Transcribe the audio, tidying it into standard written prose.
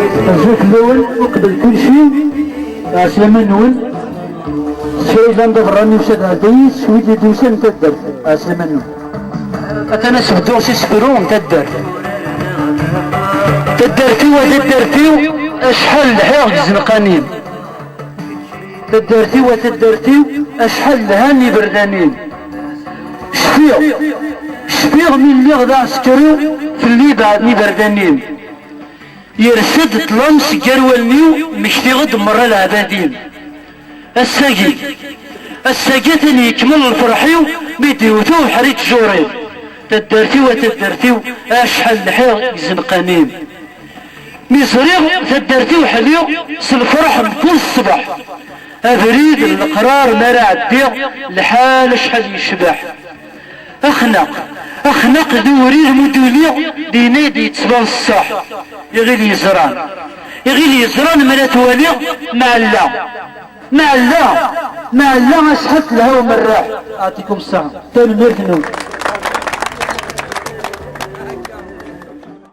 الزوج الأول وقبل كل شيء عسلامة نون شيء لم تبرني وشد عديس ويدي دوسن تدر عسلامة نون أتنا سبدو سيسبرون تدر تدرتي وتدرتي أشحال لها زنقانين تدرتي وتدرتي أشحال لها نبردانين شفيغ من اللي غدا عسكري في اللي بعد نبردانين يرسد طلمس جرولنيو مشتي غد مرة العبادين الساقي تاني يكمل الفرحيو ميديوتو حريت جوري تدرتي وتدرتي أشحال لها زنقانين مصريغ تدرتي وحليو سالفرح بكل الصباح أبريد القرار مرا عديغ لحال شحال يشبح أخنق دوري المدوليغ دي نادي يتصبان الصح يغيل يزران ملا تواليغ مع الله أشحت لها ومراح أعطيكم الصحة تنمير